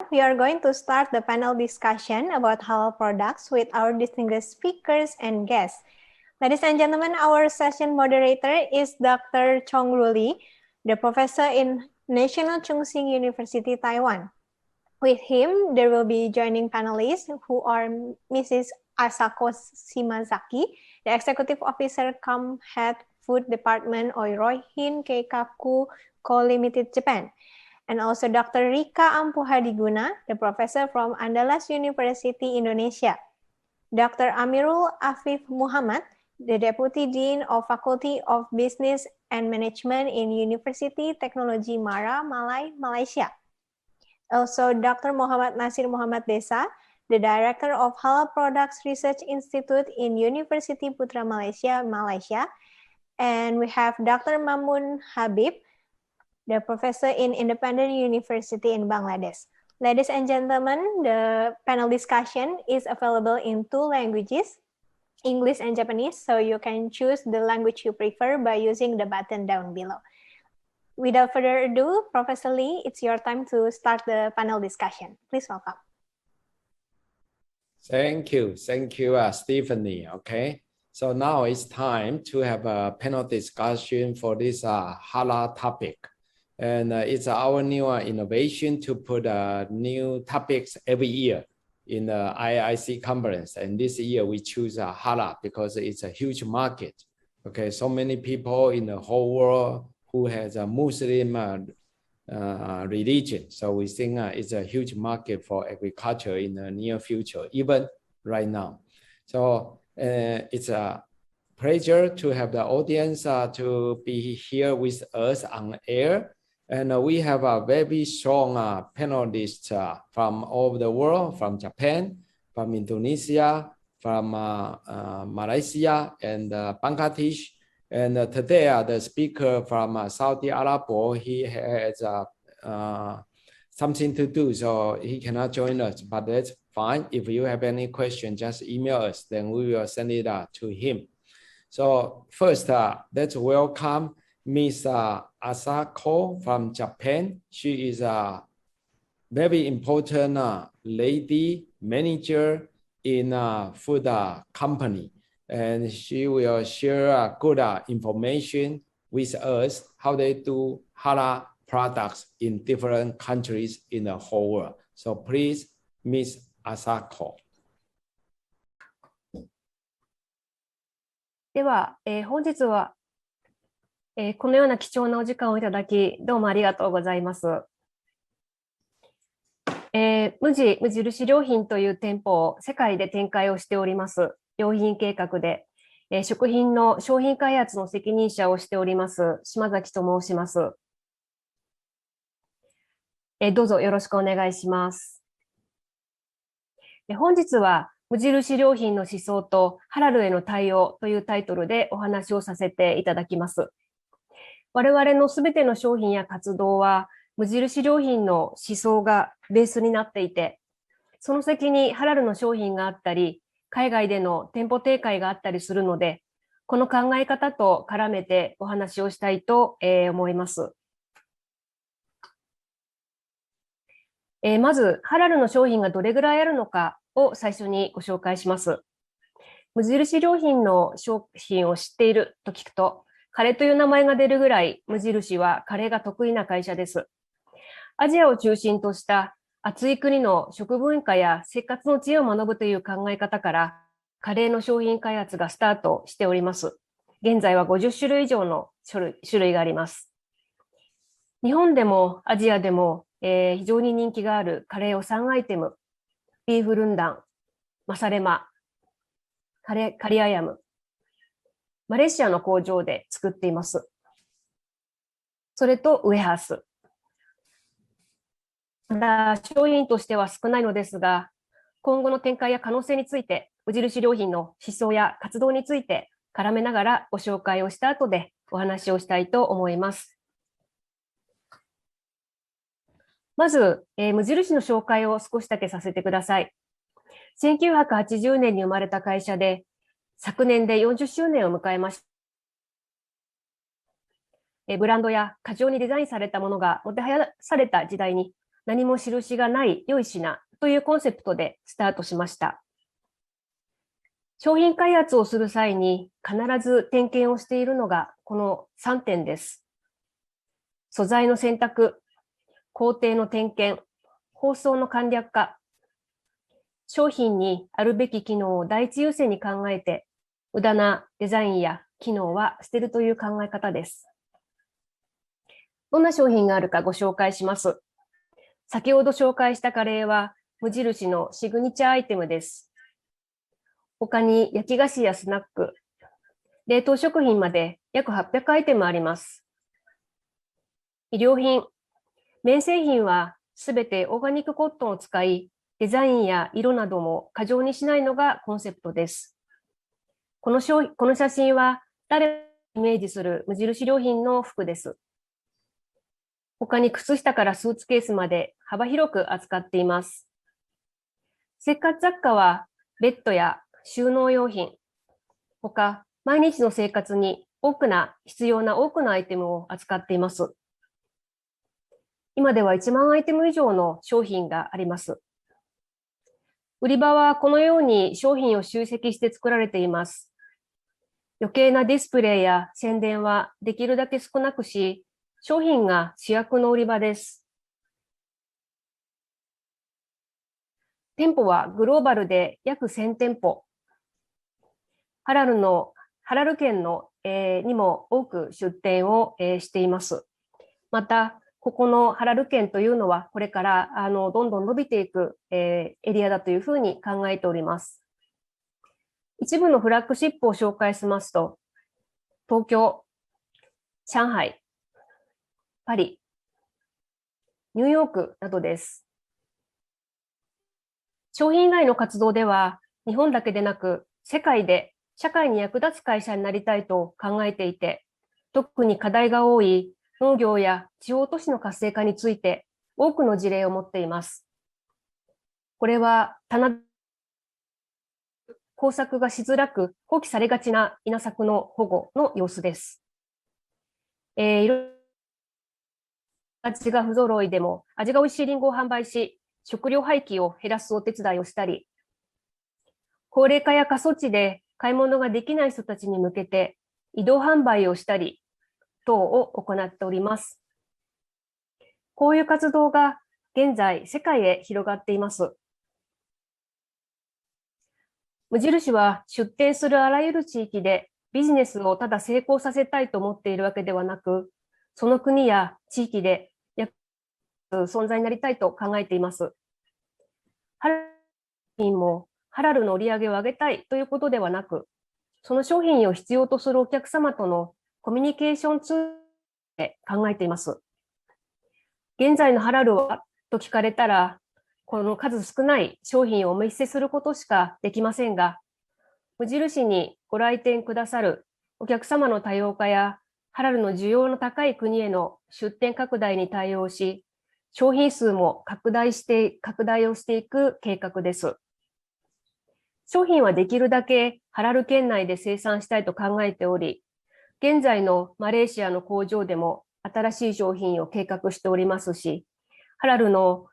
we are going to start the panel discussion about halal products with our distinguished speakers and guests. Ladies and gentlemen, our session moderator is Dr. Chong Ruli, the professor in National Chungsing University, Taiwan. With him, there will be joining panelists who are Mrs. Asako Shimazaki, the Executive Officer cum Head Food Department Orohin Keikaku Co. Limited, Japan. And also Dr. Rika Ampuhadiguna, the professor from Andalas University, Indonesia. Dr. Amirul Afif Muhammad, the Deputy Dean of Faculty of Business and Management in University Technology Mara, Malai, Malaysia. Also, Dr. Muhammad Nasir Muhammad Desa, the Director of Halal Products Research Institute in University Putra Malaysia, Malaysia. And we have Dr. Mamun Habib, the professor in Independent University in Bangladesh. Ladies and gentlemen, the panel discussion is available in 2 languages, English and Japanese, so you can choose the language you prefer by using the button down below. Without further ado, Professor Lee, it's your time to start the panel discussion. Please welcome. Thank you, Stephanie. Okay, so now it's time to have a panel discussion for this halal topic. And it's our new innovation to put new topics every year in the IAIC conference. And this year we choose halal because it's a huge market. Okay, so many people in the whole world who has a Muslim religion. So we think it's a huge market for agriculture in the near future, even right now. So it's a pleasure to have the audience to be here with us on air. And we have a very strong panelists from all over the world, from Japan, from Indonesia, from Malaysia, and Bangladesh. And today, the speaker from Saudi Arabia, he has something to do, so he cannot join us, but that's fine. If you have any question, just email us, then we will send it to him. So first, let's welcome Ms. Asako from Japan. She is a very important lady manager in a food company, and she will share good information with us how they do halal products in different countries in the whole world. So please, Ms. Asako. では、本日はこのような貴重なお時間をいただき、どうもありがとうございます。無印良品という店舗を世界で展開をしております。良品計画で、食品の商品開発の責任者をしております、島崎と申します。どうぞよろしくお願いします。本日は、無印良品の思想とハラルへの対応というタイトルでお話をさせていただきます。我々のすべての商品や活動は無印良品の思想がベースになっていて、その先にハラルの商品があったり、海外での店舗展開があったりするので、この考え方と絡めてお話をしたいと思います。まず、ハラルの商品がどれぐらいあるのかを最初にご紹介します。無印良品の商品を知っていると聞くと、カレーという名前が出るぐらい無印はカレーが得意な会社です。アジアを中心とした暑い国の食文化や生活の知恵を学ぶという考え方からカレーの商品開発がスタートしております。現在は50種類以上の種類があります。日本でもアジアでも、非常に人気があるカレーを3アイテム、ビーフルンダン、マサレマ、カリアヤム、マレーシアの工場で作っています。それとウェハース。まだ商品としては少ないのですが、今後の展開や可能性について、無印良品の思想や活動について絡めながらご紹介をした後でお話をしたいと思います。まず、無印の紹介を少しだけさせてください。1980年に生まれた会社で、昨年で40周年を迎えました。ブランドや過剰にデザインされたものがもてはやされた時代に、何も印がない良い品というコンセプトでスタートしました。商品開発をする際に必ず点検をしているのがこの3点です。素材の選択、工程の点検、包装の簡略化。商品にあるべき機能を第一優先に考えて、無駄なデザインや機能は捨てるという考え方です。どんな商品があるかご紹介します。先ほど紹介したカレーは無印のシグニチャーアイテムです。他に焼き菓子やスナック、冷凍食品まで約800アイテムあります。衣料品、綿製品はすべてオーガニックコットンを使い、デザインや色なども過剰にしないのがコンセプトです。この写真は誰もイメージする無印良品の服です。他に靴下からスーツケースまで幅広く扱っています。生活雑貨はベッドや収納用品、他毎日の生活に必要な多くのアイテムを扱っています。今では1万アイテム以上の商品があります。売り場はこのように商品を集積して作られています。余計なディスプレイや宣伝はできるだけ少なくし、商品が主役の売り場です。店舗はグローバルで約1000店舗。ハラル圏にも多く出店をしています。また、ここのハラル圏というのはこれからどんどん伸びていくエリアだというふうに考えております。一部のフラッグシップを紹介しますと、東京、上海、パリ、ニューヨークなどです。商品以外の活動では、日本だけでなく世界で社会に役立つ会社になりたいと考えていて、特に課題が多い農業や地方都市の活性化について多くの事例を持っています。これは工作がしづらく放棄されがちな稲作の保護の様子です。味が不揃いでも味が美味しいリンゴを販売し、食料廃棄を減らすお手伝いをしたり、高齢化や過疎地で買い物ができない人たちに向けて移動販売をしたり等を行っております。こういう活動が現在世界へ広がっています。無印は出店するあらゆる地域でビジネスをただ成功させたいと思っているわけではなく、その国や地域で存在になりたいと考えています。ハラル品もハラルの売り上げを上げたいということではなく、その商品を必要とするお客様とのコミュニケーションツールで考えています。現在のハラルはと聞かれたら、この数少ない商品をお見せすることしかできませんが、無印にご来店くださるお客様の多様化やハラルの需要の高い国への出店拡大に対応し、商品数も拡大をしていく計画です。商品はできるだけハラル圏内で生産したいと考えており、現在のマレーシアの工場でも新しい商品を計画しておりますし、ハラルの、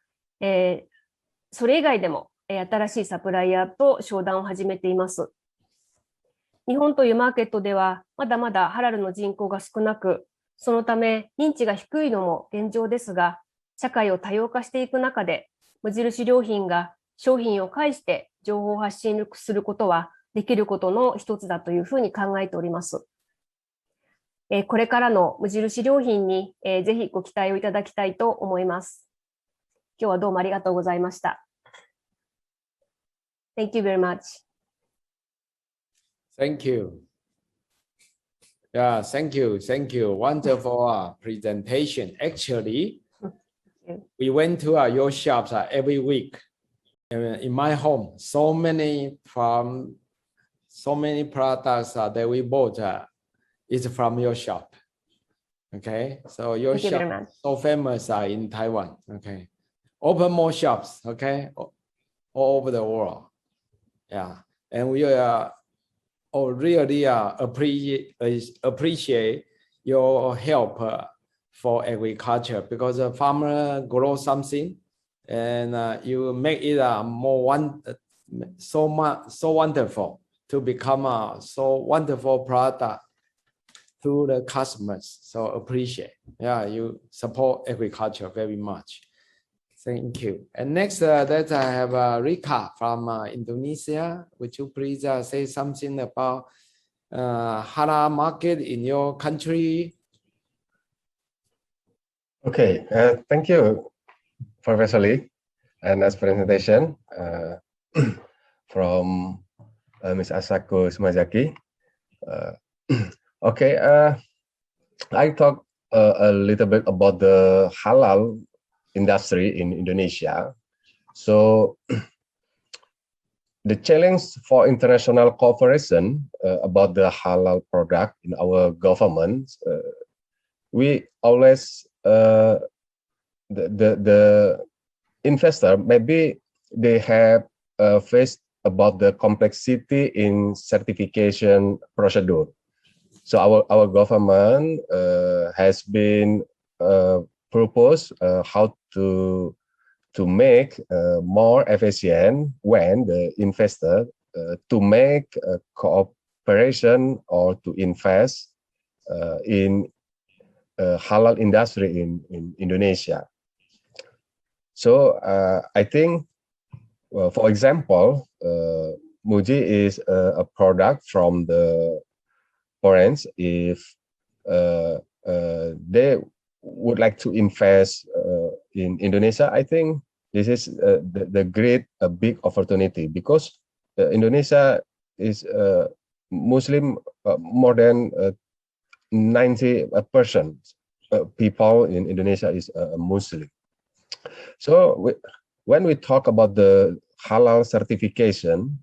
それ以外でも新しいサプライヤーと商談を始めています。日本というマーケットではまだまだハラルの人口が少なく、そのため認知が低いのも現状ですが、社会を多様化していく中で、無印良品が商品を介して情報を発信することはできることの一つだというふうに考えております。これからの無印良品にぜひご期待をいただきたいと思います。今日はどうもありがとうございました。Thank you very much. Thank you. Yeah, thank you. Thank you. Wonderful presentation. Actually, we went to your shops every week. In my home, so many products that we bought is from your shop. Okay, so your shop is so famous in Taiwan. Okay, open more shops. Okay, all over the world. Yeah, and we really appreciate your help for agriculture, because a farmer grows something and you make it so wonderful to become a so wonderful product to the customers. So appreciate. Yeah, you support agriculture very much. Thank you. And next, that I have Rika from Indonesia. Would you please say something about halal market in your country? Okay, thank you, Professor Lee, and as presentation from Ms. Asako Sumazaki. Okay, I talk a little bit about the halal industry in Indonesia. So the challenge for international cooperation about the halal product in our government, we always the investor maybe they have faced about the complexity in certification procedure. So our government has been proposed how to make more efficient when the investor to make cooperation or to invest in halal industry in Indonesia. So I think, well, for example, Muji is a product from the parents. If they would like to invest in Indonesia, I think this is the great big opportunity, because Indonesia is Muslim, more than 90% people in Indonesia is Muslim. So when we talk about the halal certification,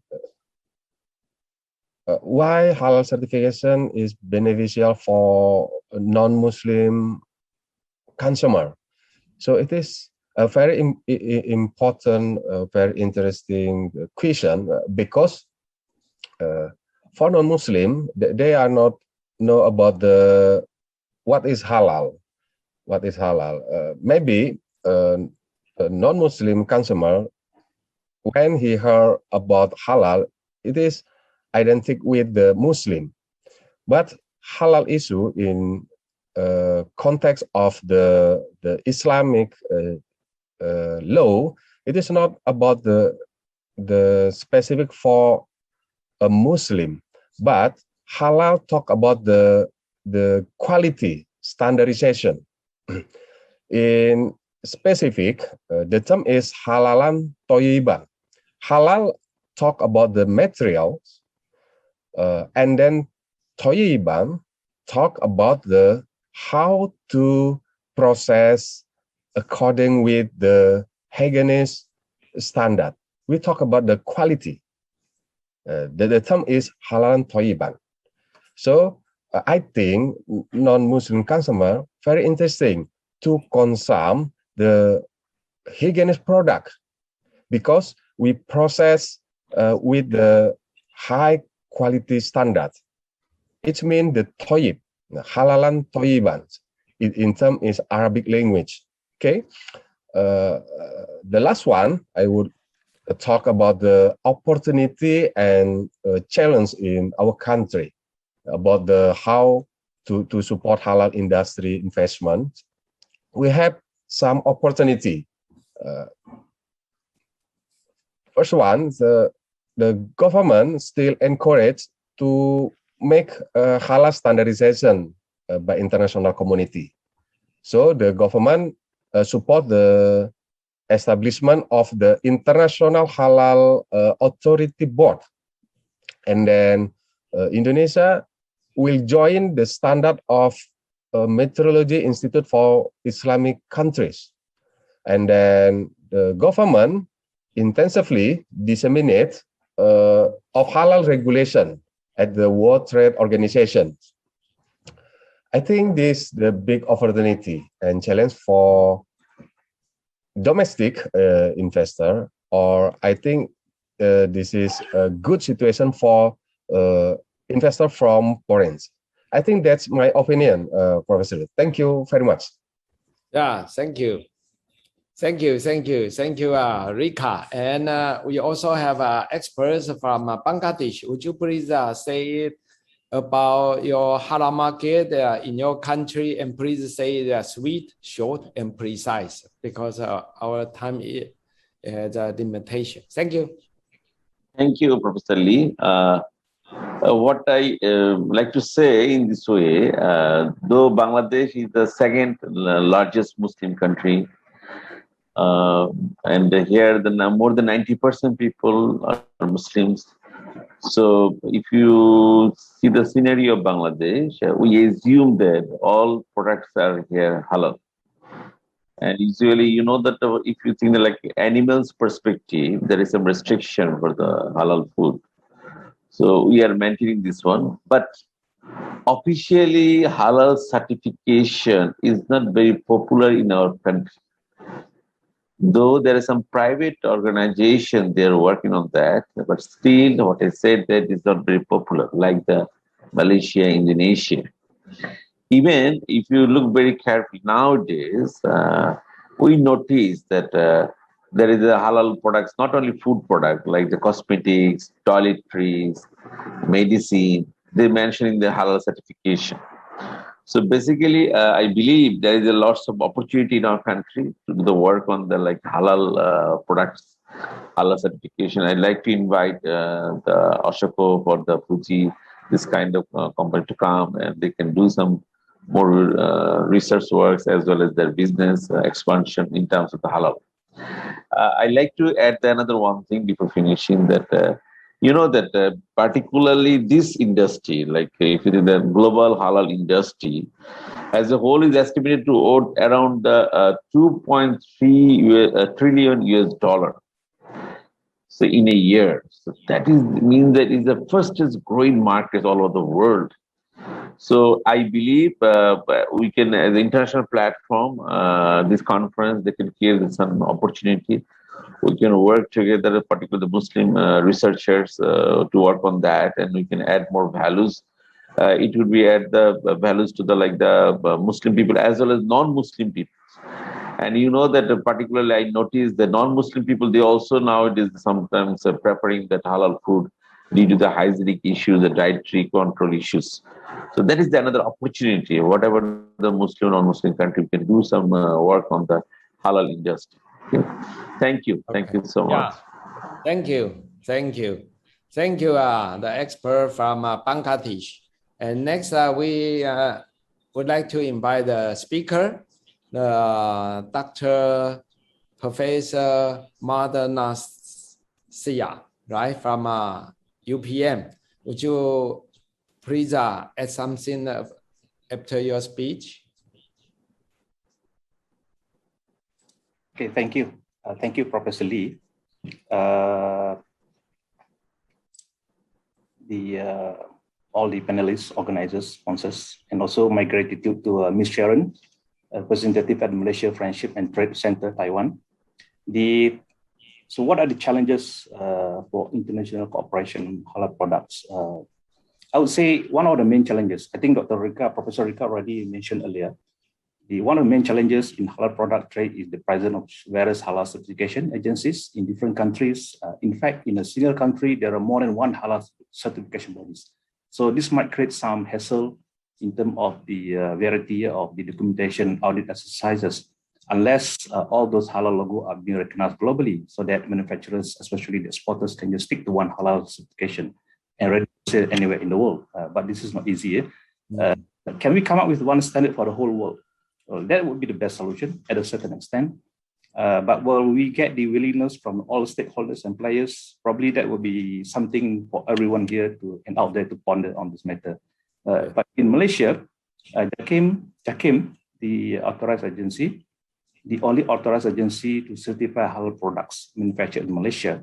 why halal certification is beneficial for non-Muslim consumer? So it is a very important, very interesting question, because for non-Muslim, they are not know about the what is halal. What is halal? Maybe a non-Muslim consumer, when he heard about halal, it is identical with the Muslim. But halal issue in context of the Islamic law, it is not about the specific for a Muslim, but halal talk about the quality standardization. In specific, the term is halalan toyiban. Halal talk about the materials, and then toyiban talk about the how to process according with the hygienic standard. We talk about the quality. The term is halalan toyiban. So I think non-Muslim consumer very interesting to consume the hygienic product, because we process with the high quality standard. It means the toyib, halalan toyiban. In term is Arabic language. Okay. The last one I would talk about the opportunity and challenge in our country, about the how to support halal industry investment. We have some opportunity. First one, the government still encourage to make halal standardization by international community. So the government support the establishment of the International Halal Authority Board. And then Indonesia will join the standard of Meteorology Institute for Islamic countries. And then the government intensively disseminate of halal regulation at the World Trade Organization. I think this is the big opportunity and challenge for domestic investor, or I think this is a good situation for investor from foreign. I think that's my opinion, Professor. Thank you very much. Yeah, thank you. Thank you, Rika. And we also have experts from Bangladesh. Would you please say about your halal market in your country, and please say it sweet, short, and precise, because our time has a limitation. Thank you. Thank you, Professor Lee. What I like to say in this way, though Bangladesh is the second largest Muslim country, and here more than 90% people are Muslims. So if you see the scenario of Bangladesh, we assume that all products are here halal. And usually, you know that if you think like animals perspective, there is some restriction for the halal food. So we are maintaining this one. But officially, halal certification is not very popular in our country. Though there is some private organization, they are working on that. But still, what I said, that is not very popular, like the Malaysia, Indonesia. Even if you look very carefully nowadays, we notice that there is a halal products, not only food product, like the cosmetics, toiletries, medicine, they're mentioning the halal certification. So basically, I believe there is a lots of opportunity in our country to do the work on the like halal products, halal certification. I'd like to invite the Ashoko for the Fuji, this kind of company to come, and they can do some more research works as well as their business expansion in terms of the halal. I like to add another one thing before finishing, that you know that particularly this industry, like if it is the global halal industry as a whole, is estimated to owe around 2.3 trillion US dollar. So in a year, so that means that is the fastest growing market all over the world. So I believe we can, as an international platform, this conference, they can create some opportunity. We can work together, particularly the Muslim researchers, to work on that, and we can add more values. It would be add the values to the Muslim people as well as non-Muslim people. And you know that particularly I noticed the non-Muslim people, they also nowadays sometimes preparing that halal food due to the hygienic issues, the dietary control issues. So that is another opportunity. Whatever the Muslim, non-Muslim country can do some work on the halal industry. Okay. Thank you. Okay. Thank you so much. Thank you. The expert from Bangladesh. And next, we would like to invite the speaker, Dr. Professor Madanasya, right, from UPM. Would you please add something after your speech? Okay, thank you. Thank you, Professor Lee. All the panelists, organizers, sponsors, and also my gratitude to Ms. Sharon, representative at Malaysia Friendship and Trade Center, Taiwan. So what are the challenges for international cooperation in halal products? I would say one of the main challenges, I think Professor Rika already mentioned earlier, one of the main challenges in halal product trade is the presence of various halal certification agencies in different countries. In fact, in a single country, there are more than one halal certification bodies. So this might create some hassle in terms of the variety of the documentation audit exercises, unless all those halal logos are being recognized globally, so that manufacturers, especially the exporters, can just stick to one halal certification and ready to sell anywhere in the world. But this is not easy. Can we come up with one standard for the whole world? Well, that would be the best solution at a certain extent. But will we get the willingness from all stakeholders and players? Probably that would be something for everyone here and out there to ponder on this matter. But in Malaysia, JAKIM, the authorized agency, the only authorized agency to certify halal products manufactured in Malaysia.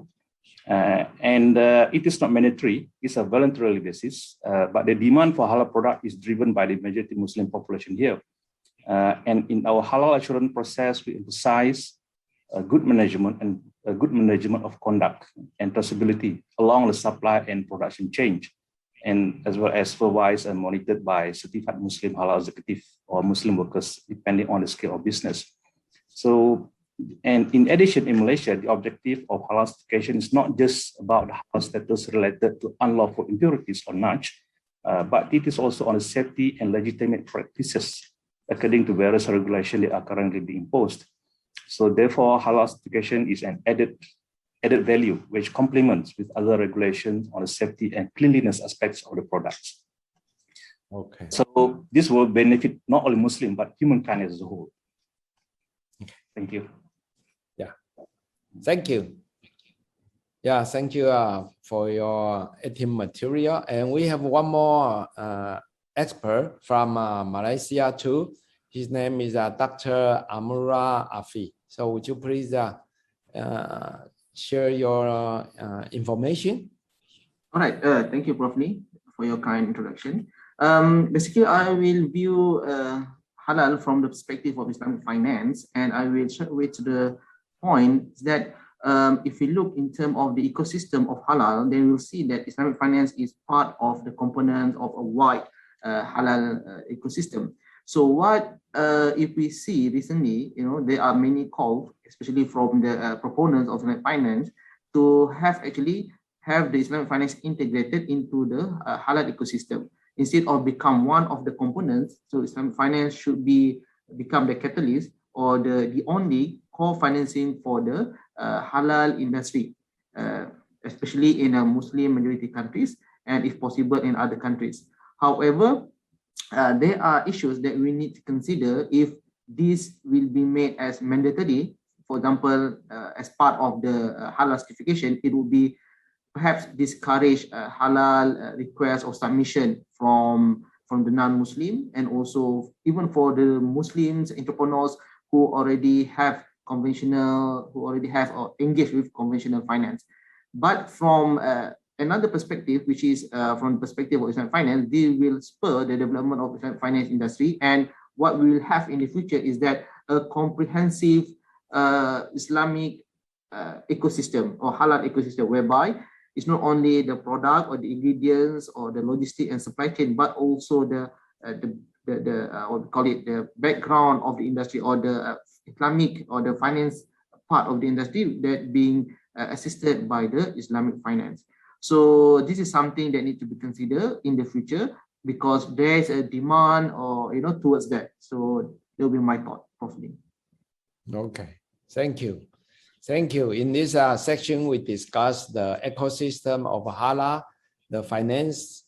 And it is not mandatory, it's a voluntary basis, but the demand for halal product is driven by the majority Muslim population here. And in our halal assurance process, we emphasize good management and good management of conduct and traceability along the supply and production chain, and as well as supervised and monitored by certified Muslim halal executive or Muslim workers, depending on the scale of business. So And in addition, in Malaysia, the objective of halal certification is not just about the halal status related to unlawful impurities or nudge, but it is also on the safety and legitimate practices according to various regulations that are currently being imposed. So therefore, halal certification is an added value which complements with other regulations on the safety and cleanliness aspects of the products. Okay. So this will benefit not only Muslim, but humankind as a whole. Thank you. Yeah. Thank you. Yeah, thank you for your 18 material. And we have one more expert from Malaysia too. His name is Dr. Amura Afi. So would you please share your information? All right. Thank you, Prof. Lee, for your kind introduction. Basically, I will view halal from the perspective of Islamic finance, and I will share with the point that if we look in terms of the ecosystem of halal, then we'll see that Islamic finance is part of the component of a wide halal ecosystem. So what if we see recently, there are many calls, especially from the proponents of Islamic finance, to have the Islamic finance integrated into the halal ecosystem instead of become one of the components. So Islamic finance should become the catalyst or the only core financing for the halal industry, especially in Muslim majority countries and if possible in other countries. However, there are issues that we need to consider if this will be made as mandatory. For example, as part of the halal certification, it will be perhaps discourage halal request or submission from the non-Muslim, and also even for the Muslims entrepreneurs who already have or engaged with conventional finance. But from another perspective, which is from the perspective of Islamic finance, they will spur the development of Islamic finance industry. And what we will have in the future is that a comprehensive Islamic ecosystem or halal ecosystem, whereby it's not only the product or the ingredients or the logistic and supply chain, but also the what we call it, the background of the industry, or the Islamic or the finance part of the industry that being assisted by the Islamic finance. So this is something that needs to be considered in the future, because there is a demand or towards that. So that will be my thought, probably. Okay, thank you. Thank you. In this section, we discussed the ecosystem of halal, the finance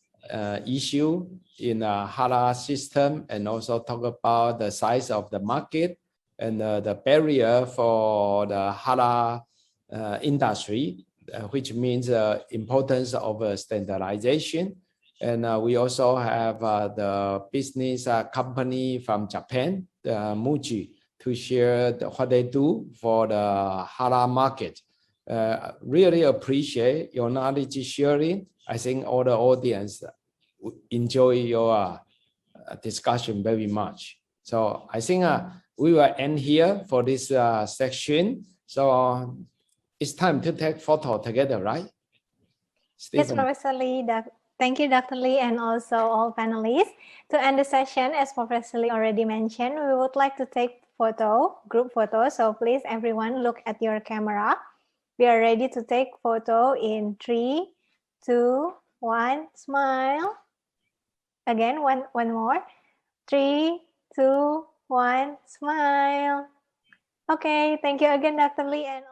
issue in a halal system, and also talk about the size of the market and the barrier for the halal industry, which means the importance of standardization. And we also have the business company from Japan, Muji, to share what they do for the halal market. Really appreciate your knowledge sharing. I think all the audience enjoy your discussion very much. So I think we will end here for this section. So it's time to take photo together, right? Yes, Stephen. Professor Lee. Thank you, Dr. Lee, and also all panelists. To end the session, as Professor Lee already mentioned, we would like to take group photo. So please, everyone, look at your camera. We are ready to take photo in 3, 2, 1. Smile. Again, one more. 3, 2, 1. Smile. Okay, thank you again, Dr. Lee, and